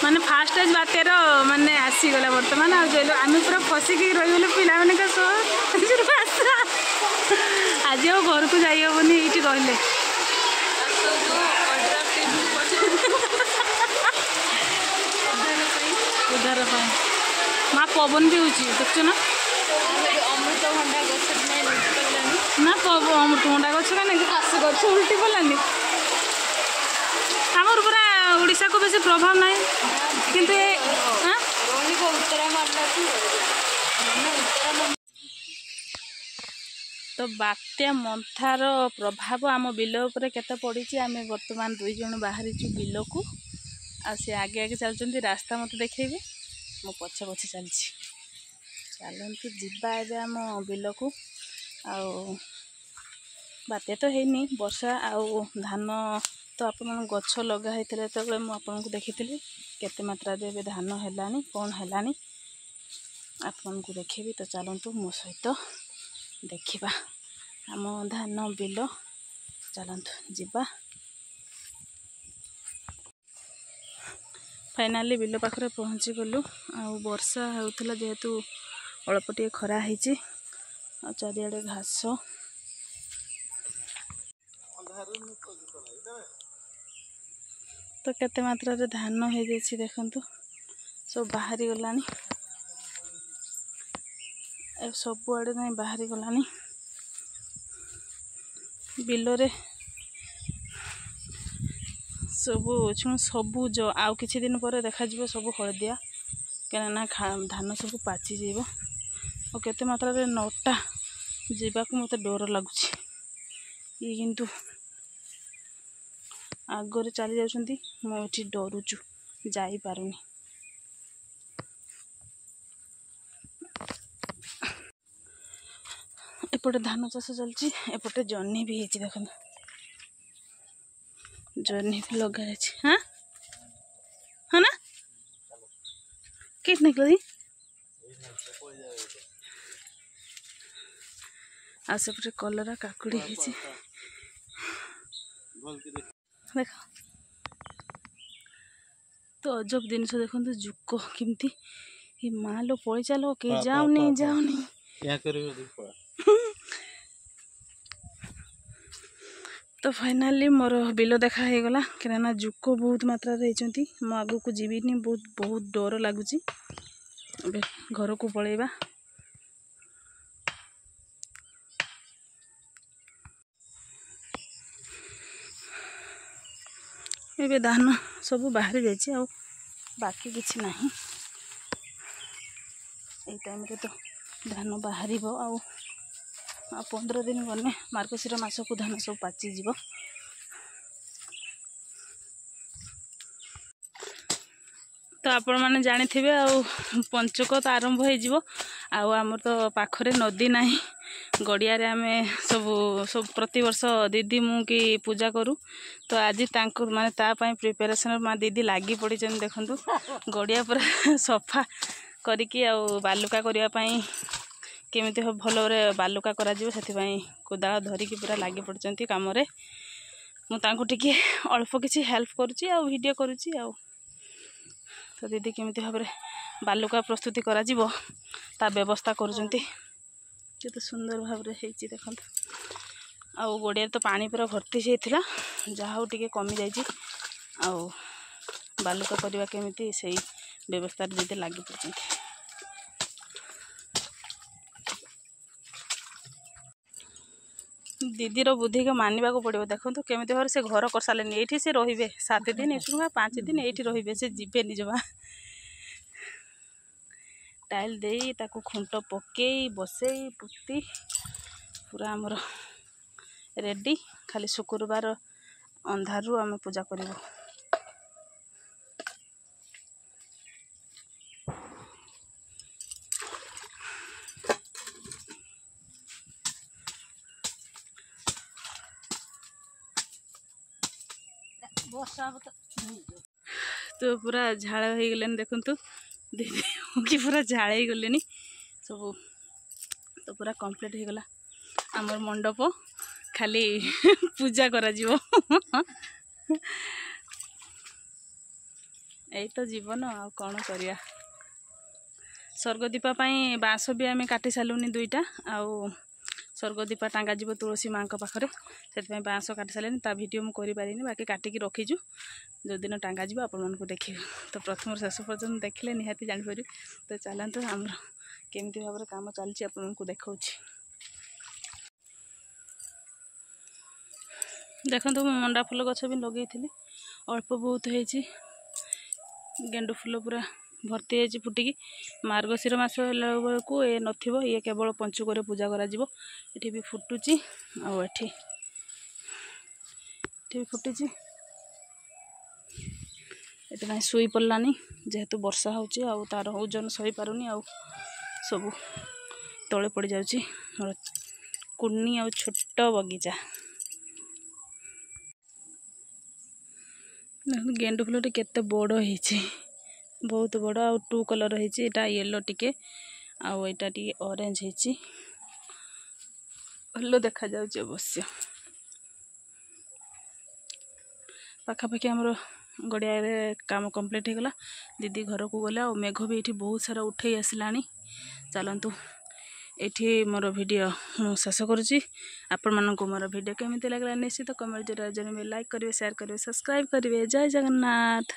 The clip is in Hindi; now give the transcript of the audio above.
माने फास्ट आज बातेर माने आसीगला बर्तमान आम पूरा फसिक रहीगलु पिला आज घर को जाई हेनी ये कहले उधार माँ पवन भी हो देखु ना अमृतभंडा गछ ना अमृतभंडा गछ का घास गछ उल्टी पड़ानी आमर पूरा ओडिशा को बेसी प्रभाव ना किंतु तो बात्या मंथार प्रभाव आम बिल उपरे केते पड़ी आम बर्तमान 2 जन बाहरी बिल को आगे आगे चलते रास्ता मत देखेबे मो पछे पछे चलतु जीवा आम बिल को बात्या तो है वर्षा आउ धान तो आपन गछ लगा होता जो मुझे देखी केते मात्रा रे धान है कौन है आपन को देखेबी तो चलतु मो सहित देखिबा आम धान बिल चलतु जीवा फाइनाली बिल पाखरे पहुँची गलु आ वर्षा होता जेहेतु अल्प टे खरा होती चारिआडे घास तो केते मात्रा रे धान हो जाए देखु सब बाहरी गलानी सबुआड़े नहीं बाहरी गलानी बिलरे सबू सबुज आउ किछि दिन पर देखा जिवो सब हलदिया कहना धान सब पाची जीव और केते मात्रा रे नटा जीवाक मत डर लगुच ये किंतु आगरे चली जाउछंती मुझे डरुचु जाई पारुनी एपटे धान चाष चलती एपटे जन्नी भी है देख जन्नी भी लगा हाँ हाँ ना किट निकल आसेपटे कलरा काकुड़ी है देख तो अजब जिनस देखो जुक किमती ये माँ लो पड़ी चलो के जाऊनी जाऊनी तो फाइनाली मोर बिल देखा हो गला क्या जुक बहुत मात्रा रही मो आगू को जीविनी बहुत बहुत डर लगुच घर को पलैबा ए धान सब बाहरी जाइए बाकी किसी ना ये टाइम रे तो धान बाहर आ 15 दिन गने मार्गशीर मास को धान सब पाची जीव तो आपण मैंने जानी थे पंचक तो आरंभ हो आमर तो पाखरे नदी ना गड़िया आम सब प्रति वर्ष दीदी मु कि पूजा करूँ तो आज माने तापाई प्रिपेरेसन माँ दीदी लगी पड़ी देखु गड़िया पूरा सफा करिकी बालुका करने केमिति भल बालुका करा कोदाल धरिकी पूरा लगी पड़ती कम मुझे अल्प किसी हेल्प करुँची वीडियो करुँची तो दीदी केमिति भाव बालुका प्रस्तुति करा ता व्यवस्था करुँचे केते सुंदर भाव देख गड़िया तो पानी पूरा भर्ती होता जहाँ टे कमी जाइए बालुका करवा केमिति से व्यवस्था दीदी लगी पड़ती दीदीर बुद्धि के मानवा को पड़ो देखो केमी भाव से घर कर सारे ये से रे 7 दिन 5 दिन ये रे से जीवे जमा टाइल दे ताकू खुंट पकई बसई पुती पूरा आमर रेडी खाली शुक्रवार अंधारू आम पूजा करूँ तो पूरा झाड़ हो गले देखु दीदी कि पूरा झाड़ हो गले सब तो पूरा कंप्लीट हो गला आमर मंडप खाली पूजा करा जीवो एई तो जीवन आ कौन करिया स्वर्गदीपा बाँस भी आम काटी सारूनी 2टा आउ स्वर्गदीपा टांगा जीव तुलसी माँ पाखे से बाँस काटी सारे ता वीडियो मुझे पारिनी बाकी काटिकी रखीचु जो दिन टांगा जीव आपण देखिए तो प्रथम शेष पर्यटन देखले निहाती जापर तो चलते आम केमी भाव काम चलती आपको देखा देखो तो मंडा फूल गछ भी लगे अल्प बहुत होती गेंडु फूल पूरा भर्ती है फुटिकी मार्गशीर मास बेलू ये नथिबो ये केवल पंचुक पूजा करा जीवो एठी भी फुटुची आ एठी भी फुटी ये शुई पड़ानी जेहेतु वर्षा होची आ तार ओजन सही पारुनी आ सब तले पड़ जाउची मोर कुन्नी आ छोट बगीचा गेंडु फूल केते बड़ होईची बहुत बड़ आ 2 कलर होईची एटा येलो टिके आउ एटा टिके ऑरेंज होईची भलो देखा जाउची अवश्य पाखापाखि आमर गड़िया रे काम कंप्लीट हो गला दीदी घर को गले आ मेघ भी ये बहुत सारा उठे आसलानी चलतु ये मोर वीडियो शेष करुँची आपण मानक मोर वीडियो केमी लगे निश्चित कमेंट जरूर लाइक करेंगे शेयर करेंगे सब्सक्राइब करेंगे जय जगन्नाथ।